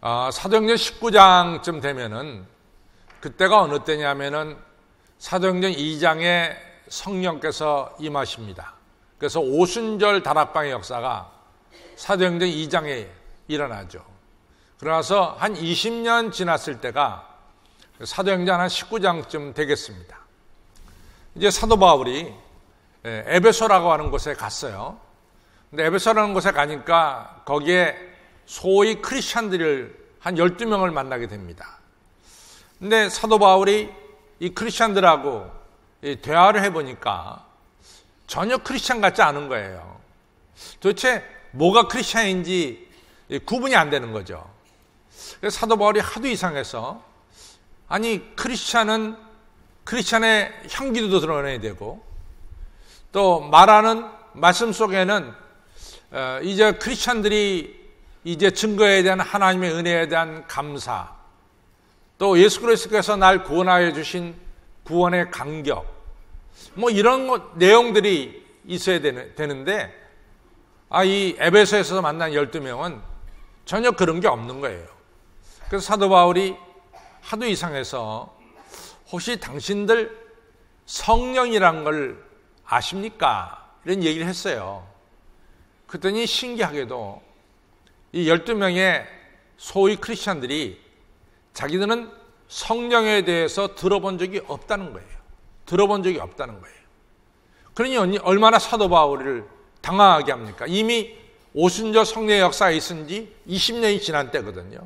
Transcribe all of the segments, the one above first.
사도행전 19장쯤 되면은 그때가 어느 때냐면은 사도행전 2장에 성령께서 임하십니다. 그래서 오순절 다락방의 역사가 사도행전 2장에 일어나죠. 그러나서 한 20년 지났을 때가 사도행전 한 19장쯤 되겠습니다. 이제 사도 바울이 에베소라고 하는 곳에 갔어요. 근데 에베소라는 곳에 가니까 거기에 소위 크리스찬들을 한 12명을 만나게 됩니다. 근데 사도 바울이 이 크리스찬들하고 대화를 해보니까 전혀 크리스찬 같지 않은 거예요. 도대체 뭐가 크리스찬인지 구분이 안 되는 거죠. 그래서 사도 바울이 하도 이상해서 아니 크리스찬은 크리스찬의 향기도 드러내야 되고 또 말하는 말씀 속에는 이제 크리스찬들이 이제 증거에 대한 하나님의 은혜에 대한 감사 또 예수 그리스도께서 날 구원하여 주신 구원의 감격 뭐 이런 내용들이 있어야 되는데 이 에베소에서 만난 12명은 전혀 그런 게 없는 거예요. 그래서 사도 바울이 하도 이상해서 혹시 당신들 성령이란 걸 아십니까? 이런 얘기를 했어요. 그랬더니 신기하게도 이 12명의 소위 크리스찬들이 자기들은 성령에 대해서 들어본 적이 없다는 거예요. 들어본 적이 없다는 거예요. 그러니 얼마나 사도 바울을 당황하게 합니까? 이미 오순절 성령의 역사가 있은 지 20년이 지난 때거든요.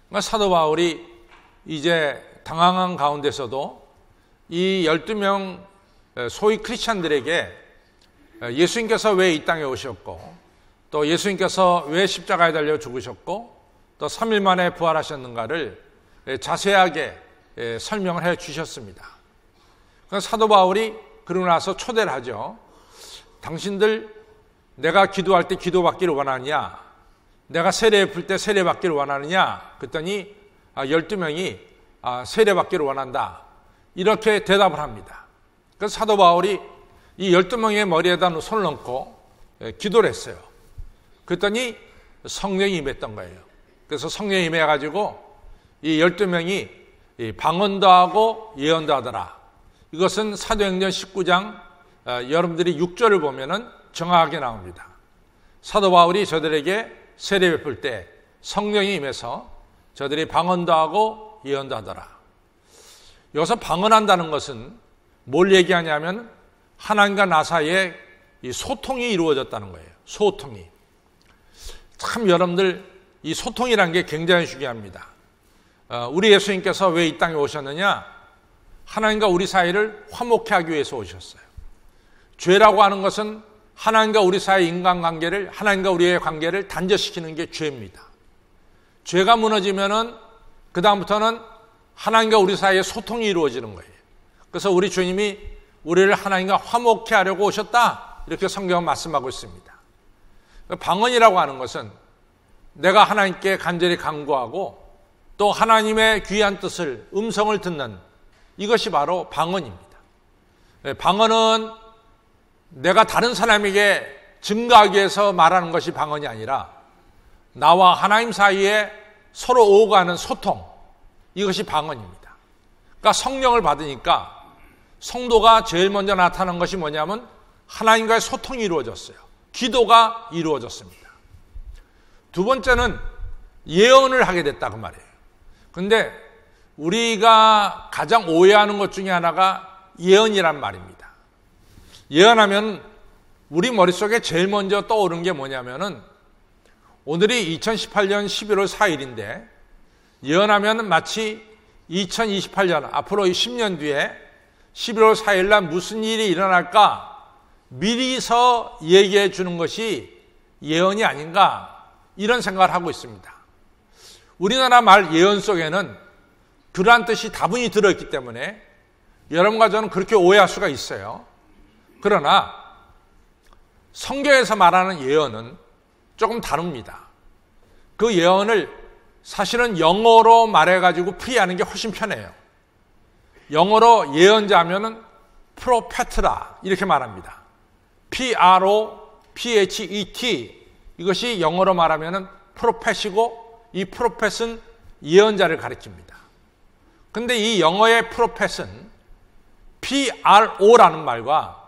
그러니까 사도 바울이 이제 당황한 가운데서도 이 12명 소위 크리스찬들에게 예수님께서 왜 이 땅에 오셨고 또 예수님께서 왜 십자가에 달려 죽으셨고 또 3일 만에 부활하셨는가를 자세하게 설명을 해 주셨습니다. 그래서 사도 바울이 그러고 나서 초대를 하죠. 당신들 내가 기도할 때 기도받기를 원하느냐? 내가 세례 풀 때 세례 받기를 원하느냐? 그랬더니 12명이 세례 받기를 원한다. 이렇게 대답을 합니다. 그래서 사도 바울이 이 12명의 머리에다 손을 얹고 기도를 했어요. 그랬더니 성령이 임했던 거예요. 그래서 성령이 임해가지고 이 12명이 방언도 하고 예언도 하더라. 이것은 사도행전 19장 여러분들이 6절을 보면은 정확하게 나옵니다. 사도 바울이 저들에게 세례 베풀 때 성령이 임해서 저들이 방언도 하고 예언도 하더라. 여기서 방언한다는 것은 뭘 얘기하냐면 하나님과 나 사이에 이 소통이 이루어졌다는 거예요. 소통이. 참 여러분들 이 소통이라는 게 굉장히 중요합니다. 우리 예수님께서 왜 이 땅에 오셨느냐? 하나님과 우리 사이를 화목케 하기 위해서 오셨어요. 죄라고 하는 것은 하나님과 우리 사이 인간관계를 하나님과 우리의 관계를 단절시키는 게 죄입니다. 죄가 무너지면은 그 다음부터는 하나님과 우리 사이에 소통이 이루어지는 거예요. 그래서 우리 주님이 우리를 하나님과 화목케 하려고 오셨다. 이렇게 성경은 말씀하고 있습니다. 방언이라고 하는 것은 내가 하나님께 간절히 간구하고 또 하나님의 귀한 뜻을 음성을 듣는 이것이 바로 방언입니다. 방언은 내가 다른 사람에게 증거하기 위해서 말하는 것이 방언이 아니라 나와 하나님 사이에 서로 오가는 소통 이것이 방언입니다. 그러니까 성령을 받으니까 성도가 제일 먼저 나타난 것이 뭐냐면 하나님과의 소통이 이루어졌어요. 기도가 이루어졌습니다. 두 번째는 예언을 하게 됐다 그 말이에요. 그런데 우리가 가장 오해하는 것 중에 하나가 예언이란 말입니다. 예언하면 우리 머릿속에 제일 먼저 떠오르는 게 뭐냐면은 오늘이 2018년 11월 4일인데 예언하면 마치 2028년 앞으로 10년 뒤에 11월 4일 날 무슨 일이 일어날까 미리서 얘기해 주는 것이 예언이 아닌가 이런 생각을 하고 있습니다. 우리나라 말 예언 속에는 그러한 뜻이 다분히 들어있기 때문에 여러분과 저는 그렇게 오해할 수가 있어요. 그러나 성경에서 말하는 예언은 조금 다릅니다. 그 예언을 사실은 영어로 말해가지고 풀이하는 게 훨씬 편해요. 영어로 예언자면은 프로페트라 이렇게 말합니다. P-R-O-P-H-E-T 이것이 영어로 말하면은 프로펫이고 이 프로펫은 예언자를 가리킵니다. 근데 이 영어의 프로펫은 PRO라는 말과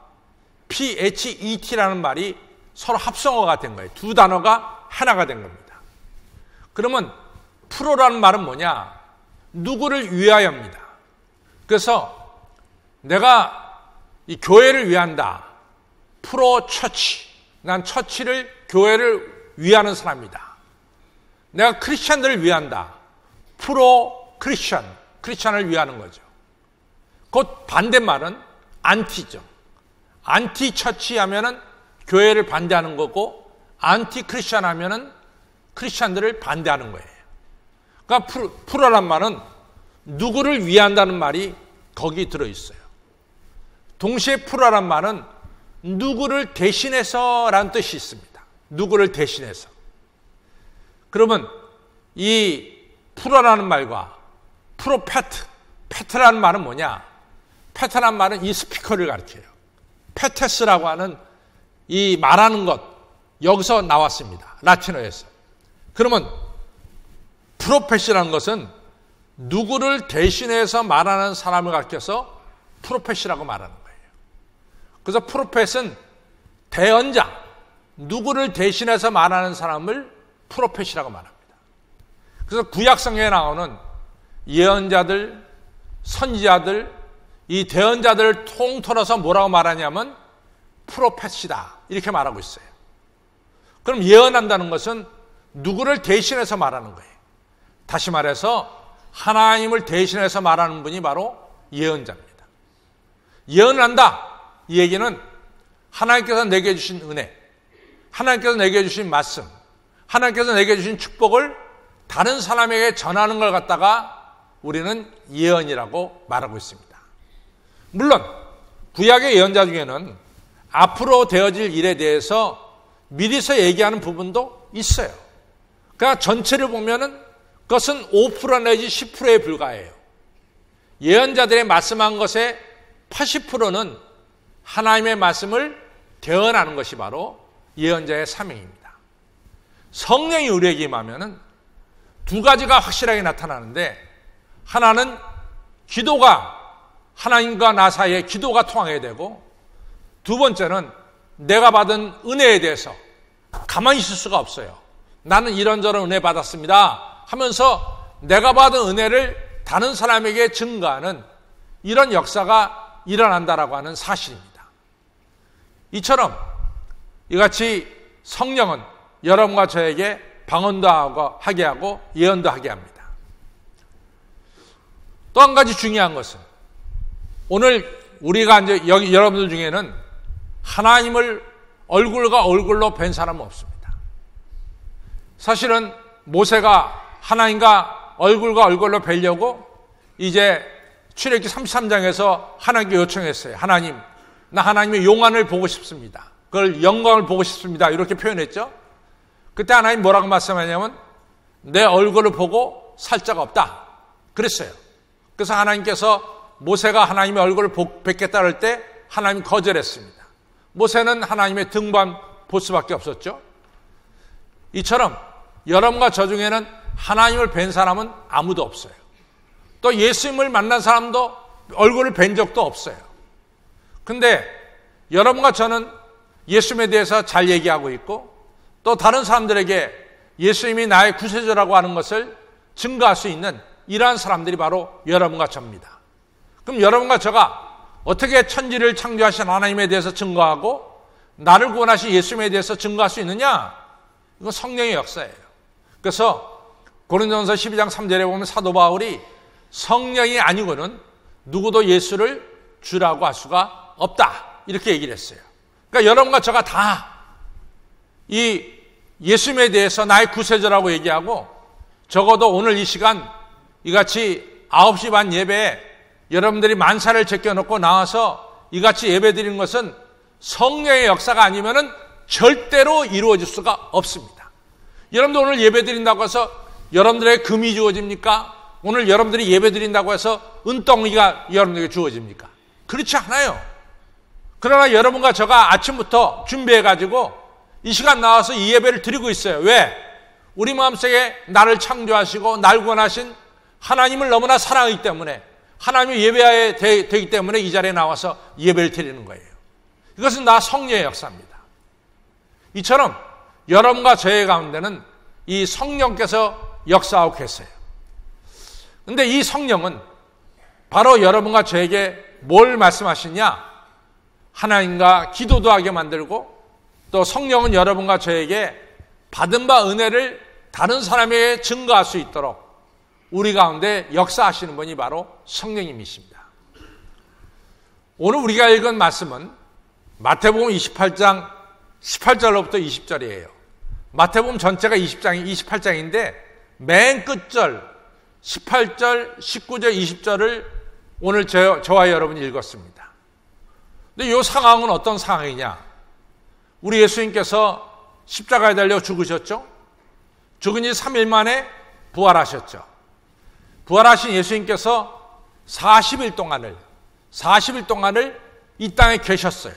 PHET라는 말이 서로 합성어가 된 거예요. 두 단어가 하나가 된 겁니다. 그러면 프로라는 말은 뭐냐? 누구를 위하여입니다. 그래서 내가 이 교회를 위한다. 프로 처치. 난 처치를, 교회를 위하는 사람이다. 내가 크리스찬들을 위한다. 프로 크리스찬. 크리스찬을 위하는 거죠. 곧 반대말은 안티죠. 안티 처치 하면은 교회를 반대하는 거고, 안티 크리스찬 하면은 크리스찬들을 반대하는 거예요. 그러니까 프로란 말은 누구를 위한다는 말이 거기 들어있어요. 동시에 프로란 말은 누구를 대신해서라는 뜻이 있습니다. 누구를 대신해서. 그러면 이 프로라는 말과 프로페트, 페트라는 말은 뭐냐? 페트라는 말은 이 스피커를 가리켜요. 페테스라고 하는 이 말하는 것, 여기서 나왔습니다. 라틴어에서. 그러면 프로펫이라는 것은 누구를 대신해서 말하는 사람을 가리켜서 프로펫이라고 말하는 거예요. 그래서 프로펫은 대언자, 누구를 대신해서 말하는 사람을 프로펫이라고 말합니다. 그래서 구약성경에 나오는 예언자들, 선지자들, 이 대언자들을 통틀어서 뭐라고 말하냐면 프로펫이다, 이렇게 말하고 있어요. 그럼 예언한다는 것은 누구를 대신해서 말하는 거예요. 다시 말해서 하나님을 대신해서 말하는 분이 바로 예언자입니다. 예언을 한다, 이 얘기는 하나님께서 내게 주신 은혜, 하나님께서 내게 주신 말씀, 하나님께서 내게 주신 축복을 다른 사람에게 전하는 걸 갖다가 우리는 예언이라고 말하고 있습니다. 물론 구약의 예언자 중에는 앞으로 되어질 일에 대해서 미리서 얘기하는 부분도 있어요. 그러니까 전체를 보면은 그것은 5% 내지 10%에 불과해요. 예언자들의 말씀한 것의 80%는 하나님의 말씀을 대언하는 것이 바로 예언자의 사명입니다. 성령이 우리에게 임하면은 두 가지가 확실하게 나타나는데, 하나는 기도가, 하나님과 나 사이에 기도가 통하게 되고, 두 번째는 내가 받은 은혜에 대해서 가만히 있을 수가 없어요. 나는 이런저런 은혜 받았습니다 하면서 내가 받은 은혜를 다른 사람에게 증거하는 이런 역사가 일어난다라고 하는 사실입니다. 이처럼 이같이 성령은 여러분과 저에게 방언도 하게 하고 예언도 하게 합니다. 또 한 가지 중요한 것은, 오늘 우리가 이제 여기 여러분들 중에는 하나님을 얼굴과 얼굴로 뵌 사람은 없습니다. 사실은 모세가 하나님과 얼굴과 얼굴로 뵈려고 이제 출애굽기 33장에서 하나님께 요청했어요. 하나님, 나 하나님의 용안을 보고 싶습니다. 그걸 영광을 보고 싶습니다. 이렇게 표현했죠. 그때 하나님 뭐라고 말씀하냐면 내 얼굴을 보고 살 자가 없다 그랬어요. 그래서 하나님께서 모세가 하나님의 얼굴을 뵙겠다 할 때 하나님이 거절했습니다. 모세는 하나님의 등만 볼 수밖에 없었죠. 이처럼 여러분과 저 중에는 하나님을 뵌 사람은 아무도 없어요. 또 예수님을 만난 사람도 얼굴을 뵌 적도 없어요. 근데 여러분과 저는 예수님에 대해서 잘 얘기하고 있고, 또 다른 사람들에게 예수님이 나의 구세주라고 하는 것을 증거할 수 있는 이러한 사람들이 바로 여러분과 저입니다. 그럼 여러분과 저가 어떻게 천지를 창조하신 하나님에 대해서 증거하고 나를 구원하신 예수님에 대해서 증거할 수 있느냐? 이건 성령의 역사예요. 그래서 고린도전서 12장 3절에 보면 사도 바울이 성령이 아니고는 누구도 예수를 주라고 할 수가 없다, 이렇게 얘기를 했어요. 그러니까 여러분과 저가 다 이 예수님에 대해서 나의 구세주라고 얘기하고, 적어도 오늘 이 시간 이같이 9시 반 예배에 여러분들이 만사를 제껴놓고 나와서 이같이 예배 드리는 것은 성령의 역사가 아니면은 절대로 이루어질 수가 없습니다. 여러분들 오늘 예배 드린다고 해서 여러분들에게 금이 주어집니까? 오늘 여러분들이 예배 드린다고 해서 은덩이가 여러분들에게 주어집니까? 그렇지 않아요. 그러나 여러분과 저가 아침부터 준비해가지고 이 시간 나와서 이 예배를 드리고 있어요. 왜? 우리 마음속에 나를 창조하시고 날 구원하신 하나님을 너무나 사랑하기 때문에 하나님을 예배해야 되기 때문에 이 자리에 나와서 예배를 드리는 거예요. 이것은 나 성령의 역사입니다. 이처럼 여러분과 저의 가운데는 이 성령께서 역사하고 계세요. 그런데 이 성령은 바로 여러분과 저에게 뭘 말씀하시냐? 하나님과 기도도 하게 만들고 또 성령은 여러분과 저에게 받은 바 은혜를 다른 사람에게 증거할 수 있도록 우리 가운데 역사하시는 분이 바로 성령님이십니다. 오늘 우리가 읽은 말씀은 마태복음 28장 18절로부터 20절이에요. 마태복음 전체가 28장인데 맨 끝절 18절, 19절, 20절을 오늘 저와 여러분이 읽었습니다. 근데 이 상황은 어떤 상황이냐? 우리 예수님께서 십자가에 달려 죽으셨죠? 죽은 지 3일 만에 부활하셨죠. 부활하신 예수님께서 40일 동안을 이 땅에 계셨어요.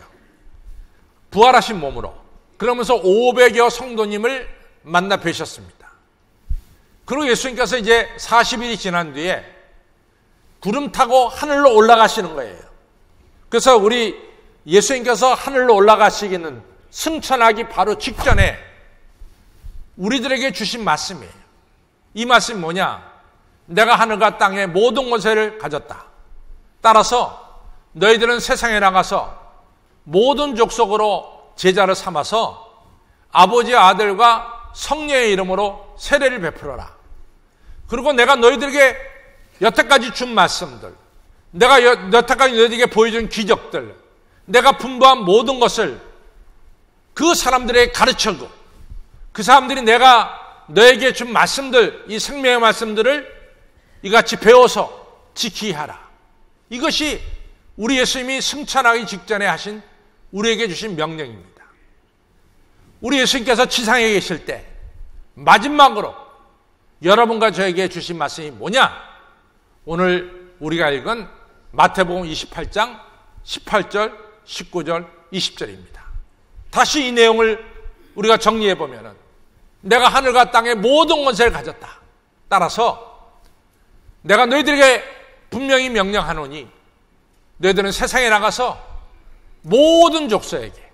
부활하신 몸으로. 그러면서 500여 성도님을 만나 뵈셨습니다. 그리고 예수님께서 이제 40일이 지난 뒤에 구름 타고 하늘로 올라가시는 거예요. 그래서 우리 예수님께서 하늘로 올라가시기는 승천하기 바로 직전에 우리들에게 주신 말씀이에요. 이 말씀이 뭐냐? 내가 하늘과 땅의 모든 권세를 가졌다. 따라서 너희들은 세상에 나가서 모든 족속으로 제자를 삼아서 아버지와 아들과 성령의 이름으로 세례를 베풀어라. 그리고 내가 너희들에게 여태까지 준 말씀들, 내가 여태까지 너희들에게 보여준 기적들, 내가 분부한 모든 것을 그 사람들에게 가르쳐주고 그 사람들이 내가 너에게 준 말씀들, 이 생명의 말씀들을 이같이 배워서 지키게 하라. 이것이 우리 예수님이 승천하기 직전에 하신 우리에게 주신 명령입니다. 우리 예수님께서 지상에 계실 때 마지막으로 여러분과 저에게 주신 말씀이 뭐냐? 오늘 우리가 읽은 마태복음 28장 18절, 19절, 20절입니다. 다시 이 내용을 우리가 정리해 보면은 내가 하늘과 땅의 모든 권세를 가졌다. 따라서 내가 너희들에게 분명히 명령하노니 너희들은 세상에 나가서 모든 족속에게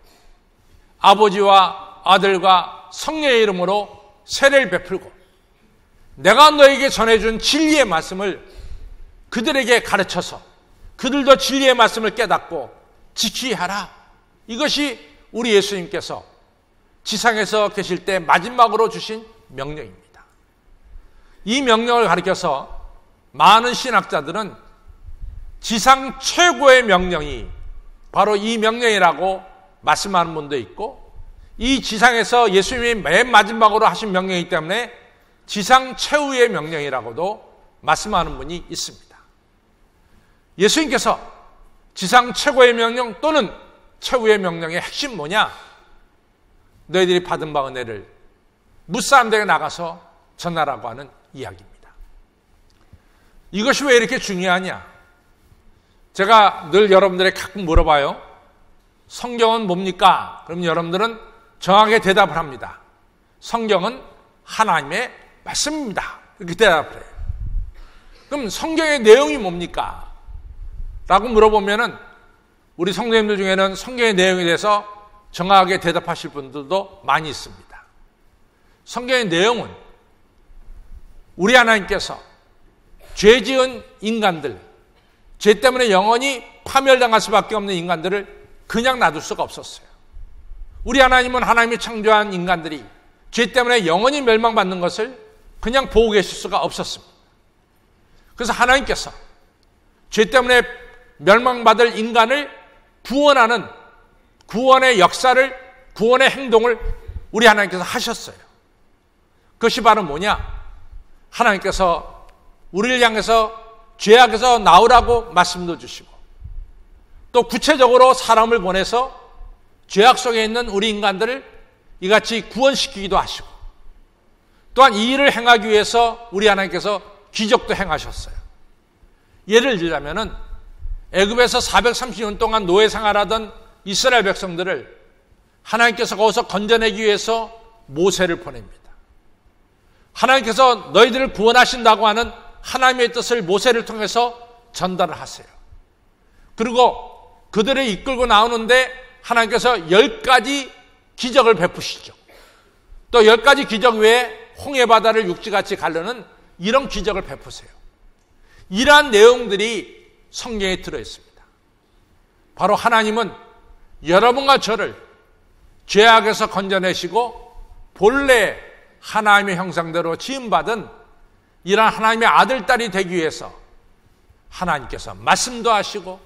아버지와 아들과 성령의 이름으로 세례를 베풀고 내가 너에게 전해준 진리의 말씀을 그들에게 가르쳐서 그들도 진리의 말씀을 깨닫고 지키게 하라. 이것이 우리 예수님께서 지상에서 계실 때 마지막으로 주신 명령입니다. 이 명령을 가리켜서 많은 신학자들은 지상 최고의 명령이 바로 이 명령이라고 말씀하는 분도 있고, 이 지상에서 예수님이 맨 마지막으로 하신 명령이기 때문에 지상 최후의 명령이라고도 말씀하는 분이 있습니다. 예수님께서 지상 최고의 명령 또는 최후의 명령의 핵심 뭐냐? 너희들이 받은 바 은혜를 무사람들에게 나가서 전하라고 하는 이야기입니다. 이것이 왜 이렇게 중요하냐? 제가 늘 여러분들에게 가끔 물어봐요. 성경은 뭡니까? 그럼 여러분들은 정확하게 대답을 합니다. 성경은 하나님의 말씀입니다. 이렇게 대답을 해요. 그럼 성경의 내용이 뭡니까? 라고 물어보면은 우리 성도님들 중에는 성경의 내용에 대해서 정확하게 대답하실 분들도 많이 있습니다. 성경의 내용은 우리 하나님께서 죄 지은 인간들, 죄 때문에 영원히 파멸당할 수밖에 없는 인간들을 그냥 놔둘 수가 없었어요. 우리 하나님은 하나님이 창조한 인간들이 죄 때문에 영원히 멸망받는 것을 그냥 보고 계실 수가 없었습니다. 그래서 하나님께서 죄 때문에 멸망받을 인간을 구원하는 구원의 역사를, 구원의 행동을 우리 하나님께서 하셨어요. 그것이 바로 뭐냐? 하나님께서 우리를 향해서 죄악에서 나오라고 말씀도 주시고, 또 구체적으로 사람을 보내서 죄악 속에 있는 우리 인간들을 이같이 구원시키기도 하시고, 또한 이 일을 행하기 위해서 우리 하나님께서 기적도 행하셨어요. 예를 들자면은 애굽에서 430년 동안 노예 생활하던 이스라엘 백성들을 하나님께서 거기서 건져내기 위해서 모세를 보냅니다. 하나님께서 너희들을 구원하신다고 하는 하나님의 뜻을 모세를 통해서 전달을 하세요. 그리고 그들을 이끌고 나오는데 하나님께서 10가지 기적을 베푸시죠. 또 10가지 기적 외에 홍해바다를 육지같이 가르는 이런 기적을 베푸세요. 이러한 내용들이 성경에 들어있습니다. 바로 하나님은 여러분과 저를 죄악에서 건져내시고 본래 하나님의 형상대로 지음받은 이러한 하나님의 아들, 딸이 되기 위해서 하나님께서 말씀도 하시고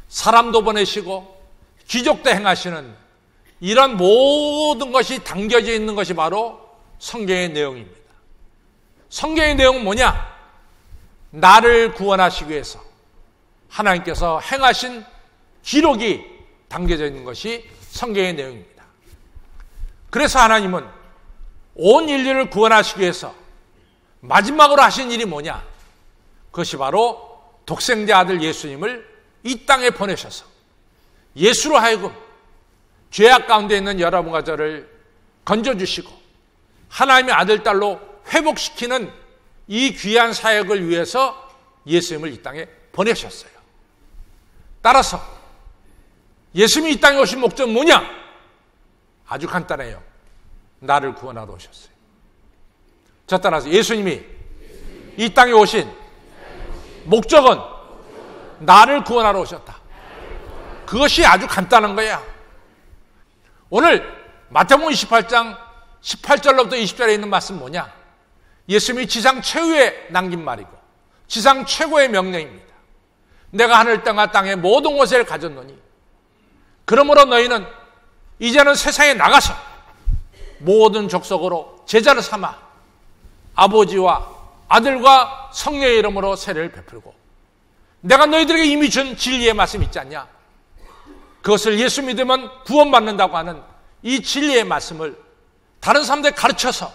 사람도 보내시고 기적도 행하시는 이런 모든 것이 담겨져 있는 것이 바로 성경의 내용입니다. 성경의 내용은 뭐냐? 나를 구원하시기 위해서 하나님께서 행하신 기록이 담겨져 있는 것이 성경의 내용입니다. 그래서 하나님은 온 인류를 구원하시기 위해서 마지막으로 하신 일이 뭐냐? 그것이 바로 독생자 아들 예수님을 이 땅에 보내셔서 예수로 하여금 죄악 가운데 있는 여러분과 저를 건져주시고 하나님의 아들, 딸로 회복시키는 이 귀한 사역을 위해서 예수님을 이 땅에 보내셨어요. 따라서 예수님이 이 땅에 오신 목적은 뭐냐? 아주 간단해요. 나를 구원하러 오셨어요. 자, 따라서 예수님이 이 땅에 오신 목적은 나를 구원하러 오셨다. 그것이 아주 간단한 거야. 오늘 마태복음 28장 18절로부터 20절에 있는 말씀 뭐냐? 예수님이 지상 최후에 남긴 말이고 지상 최고의 명령입니다. 내가 하늘 땅과 땅의 모든 것을 가졌노니 그러므로 너희는 이제는 세상에 나가서 모든 족속으로 제자를 삼아 아버지와 아들과 성령의 이름으로 세례를 베풀고 내가 너희들에게 이미 준 진리의 말씀 있지 않냐? 그것을 예수 믿으면 구원받는다고 하는 이 진리의 말씀을 다른 사람들에 가르쳐서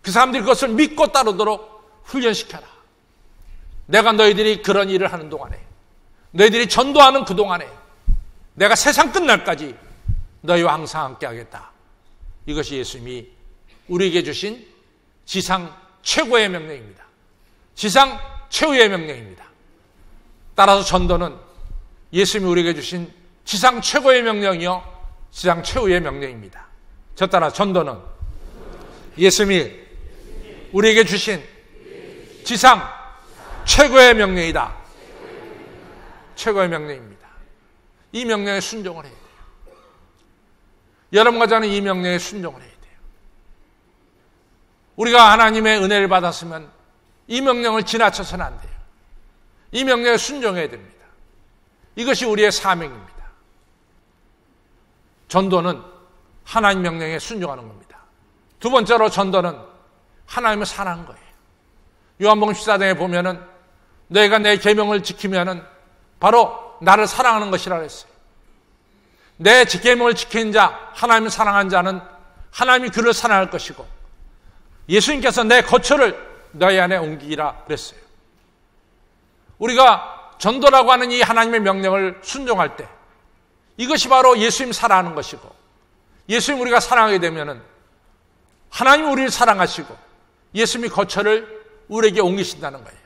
그 사람들이 그것을 믿고 따르도록 훈련시켜라. 내가 너희들이 그런 일을 하는 동안에 너희들이 전도하는 그 동안에 내가 세상 끝날까지 너희와 항상 함께 하겠다. 이것이 예수님이 우리에게 주신 지상 최고의 명령입니다. 지상 최후의 명령입니다. 따라서 전도는 예수님이 우리에게 주신 지상 최고의 명령이요 지상 최후의 명령입니다. 저 따라 전도는 예수님이 우리에게 주신 지상 최고의 명령이다. 최고의 명령입니다. 이 명령에 순종을 해야 돼요. 여러분과 저는 이 명령에 순종을 해야 돼요. 우리가 하나님의 은혜를 받았으면 이 명령을 지나쳐서는 안 돼요. 이 명령에 순종해야 됩니다. 이것이 우리의 사명입니다. 전도는 하나님 명령에 순종하는 겁니다. 두 번째로 전도는 하나님을 사랑하는 거예요. 요한복음 14장에 보면은 너희가 내 계명을 지키면은 바로 나를 사랑하는 것이라고 했어요. 내 계명을 지키는 자, 하나님을 사랑하는 자는 하나님이 그를 사랑할 것이고 예수님께서 내 거처를 너희 안에 옮기라 그랬어요. 우리가 전도라고 하는 이 하나님의 명령을 순종할 때 이것이 바로 예수님 사랑하는 것이고 예수님 우리가 사랑하게 되면은 하나님이 우리를 사랑하시고 예수님이 거처를 우리에게 옮기신다는 거예요.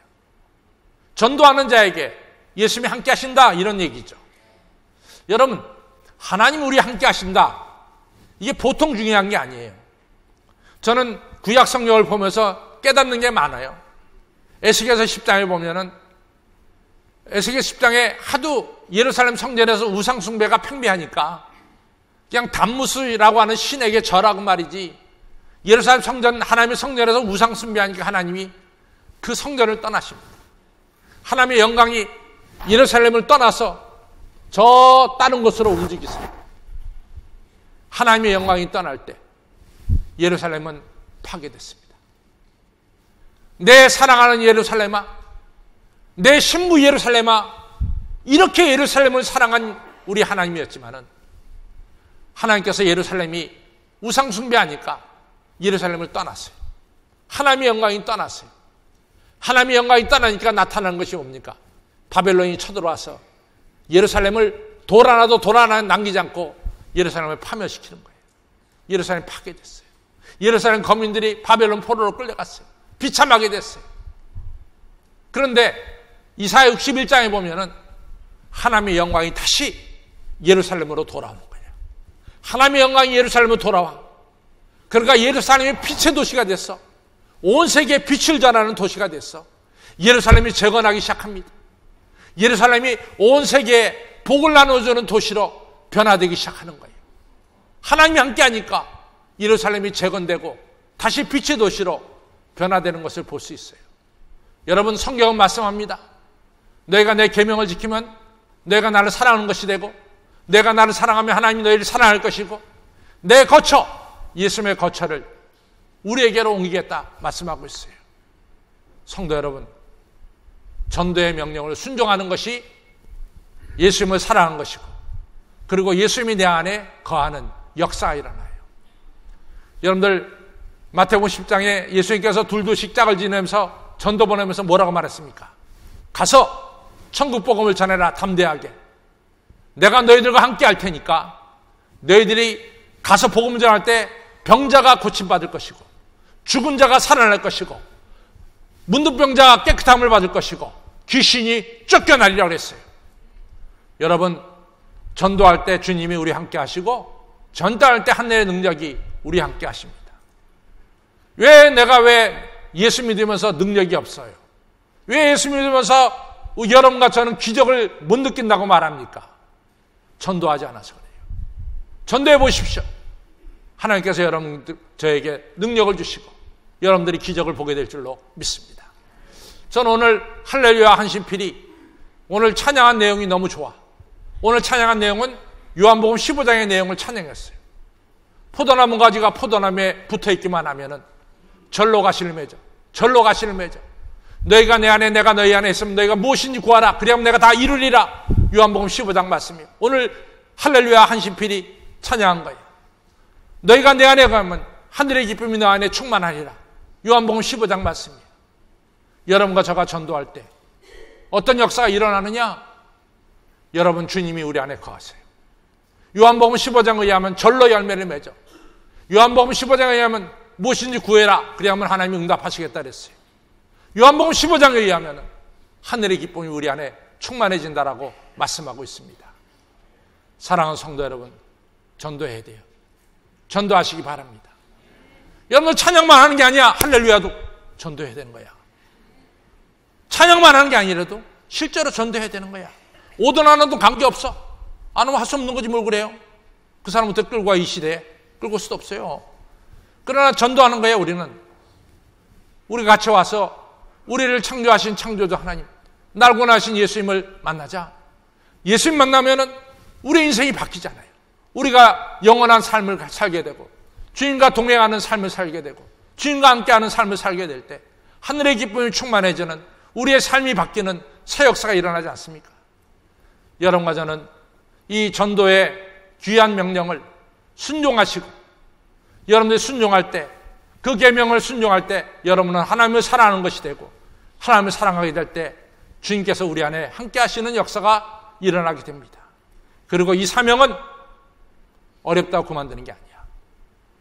전도하는 자에게 예수님이 함께 하신다 이런 얘기죠. 여러분 하나님 우리 함께 하신다 이게 보통 중요한 게 아니에요. 저는 구약 성경을 보면서 깨닫는 게 많아요. 에스겔서 10장에 보면은 에스겔 10장에 하도 예루살렘 성전에서 우상 숭배가 팽배하니까 그냥 담무스라고 하는 신에게 절하고 말이지 예루살렘 성전 하나님의 성전에서 우상 숭배하니까 하나님이 그 성전을 떠나십니다. 하나님의 영광이 예루살렘을 떠나서 저 다른 곳으로 움직이세요. 하나님의 영광이 떠날 때 예루살렘은 파괴됐습니다. 내 사랑하는 예루살렘아, 내 신부 예루살렘아, 이렇게 예루살렘을 사랑한 우리 하나님이었지만은 하나님께서 예루살렘이 우상 숭배하니까 예루살렘을 떠났어요. 하나님의 영광이 떠났어요. 하나님의 영광이 떠나니까 나타나는 것이 뭡니까? 바벨론이 쳐들어와서 예루살렘을 돌 하나 남기지 않고 예루살렘을 파멸시키는 거예요. 예루살렘이 파괴됐어요. 예루살렘 거민들이 바벨론 포로로 끌려갔어요. 비참하게 됐어요. 그런데 이사야 61장에 보면은 하나님의 영광이 다시 예루살렘으로 돌아오는 거예요. 하나님의 영광이 예루살렘으로 돌아와. 그러니까 예루살렘이 빛의 도시가 됐어. 온 세계에 빛을 전하는 도시가 됐어. 예루살렘이 재건하기 시작합니다. 예루살렘이 온 세계에 복을 나눠주는 도시로 변화되기 시작하는 거예요. 하나님이 함께하니까 예루살렘이 재건되고 다시 빛의 도시로 변화되는 것을 볼 수 있어요. 여러분, 성경은 말씀합니다. 너희가 내 계명을 지키면 너희가 나를 사랑하는 것이 되고, 내가 나를 사랑하면 하나님이 너희를 사랑할 것이고, 내 거처, 예수님의 거처를 우리에게로 옮기겠다 말씀하고 있어요. 성도 여러분, 전도의 명령을 순종하는 것이 예수님을 사랑하는 것이고, 그리고 예수님이 내 안에 거하는 역사가 일어나요. 여러분들, 마태복음 10장에 예수님께서 둘둘씩 짝을 지내면서 전도 보내면서 뭐라고 말했습니까? 가서 천국 복음을 전해라. 담대하게. 내가 너희들과 함께 할 테니까 너희들이 가서 복음 전할 때 병자가 고침받을 것이고, 죽은 자가 살아날 것이고, 문둥병자가 깨끗함을 받을 것이고, 귀신이 쫓겨나리라고 그랬어요. 여러분, 전도할 때 주님이 우리 함께 하시고, 전도할 때 하늘의 능력이 우리 함께 하십니다. 왜 예수 믿으면서 능력이 없어요? 왜 예수 믿으면서 여러분과 저는 기적을 못 느낀다고 말합니까? 전도하지 않아서 그래요. 전도해 보십시오. 하나님께서 여러분들, 저에게 능력을 주시고 여러분들이 기적을 보게 될 줄로 믿습니다. 저는 오늘 할렐루야 한심필이 오늘 찬양한 내용이 너무 좋아. 오늘 찬양한 내용은 요한복음 15장의 내용을 찬양했어요. 포도나무 가지가 포도나무에 붙어있기만 하면은 절로 가시를 맺어. 절로 가시를 맺어. 너희가 내 안에 내가 너희 안에 있으면 너희가 무엇인지 구하라. 그리하면 내가 다 이루리라. 요한복음 15장 말씀이에요. 오늘 할렐루야 한심필이 찬양한 거예요. 너희가 내 안에 가면 하늘의 기쁨이 너 안에 충만하리라. 요한복음 15장 말씀이에요. 여러분과 저가 전도할 때 어떤 역사가 일어나느냐? 여러분, 주님이 우리 안에 거하세요. 요한복음 15장에 의하면 절로 열매를 맺어. 요한복음 15장에 의하면 무엇인지 구해라. 그리하면 하나님이 응답하시겠다 그랬어요. 요한복음 15장에 의하면 하늘의 기쁨이 우리 안에 충만해진다라고 말씀하고 있습니다. 사랑하는 성도 여러분, 전도해야 돼요. 전도하시기 바랍니다. 여러분, 찬양만 하는 게 아니야. 할렐루야도 전도해야 되는 거야. 찬양만 하는 게 아니라도 실제로 전도해야 되는 거야. 오든 안 오든 관계없어. 안 오면 할 수 없는 거지 뭘 그래요. 그 사람부터 끌고 와. 이 시대에 끌고 올 수도 없어요. 그러나 전도하는 거예요. 우리가 같이 와서 우리를 창조하신 창조주 하나님, 날 구원하신 예수님을 만나자. 예수님 만나면은 우리 인생이 바뀌잖아요. 우리가 영원한 삶을 살게 되고, 주님과 동행하는 삶을 살게 되고, 주님과 함께하는 삶을 살게 될 때 하늘의 기쁨이 충만해지는 우리의 삶이 바뀌는 새 역사가 일어나지 않습니까? 여러분과 저는 이 전도의 귀한 명령을 순종하시고, 여러분들이 순종할 때, 그 계명을 순종할 때 여러분은 하나님을 사랑하는 것이 되고, 하나님을 사랑하게 될 때 주님께서 우리 안에 함께 하시는 역사가 일어나게 됩니다. 그리고 이 사명은 어렵다고 그만두는 게 아니야.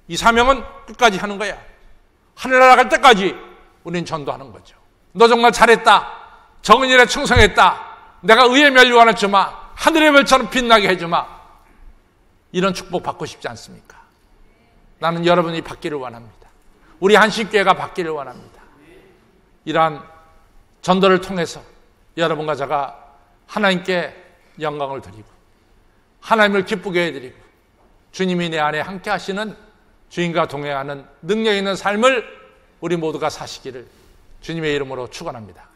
이 사명은 끝까지 하는 거야. 하늘나라 갈 때까지 우리는 전도하는 거죠. 너 정말 잘했다. 정은이라 충성했다. 내가 의의 멸류관을 주마. 하늘의 별처럼 빛나게 해주마. 이런 축복 받고 싶지 않습니까? 나는 여러분이 받기를 원합니다. 우리 한신교회가 받기를 원합니다. 이러한 전도를 통해서 여러분과 제가 하나님께 영광을 드리고, 하나님을 기쁘게 해드리고, 주님이 내 안에 함께 하시는, 주님과 동행하는 능력 있는 삶을 우리 모두가 사시기를 주님의 이름으로 축원합니다.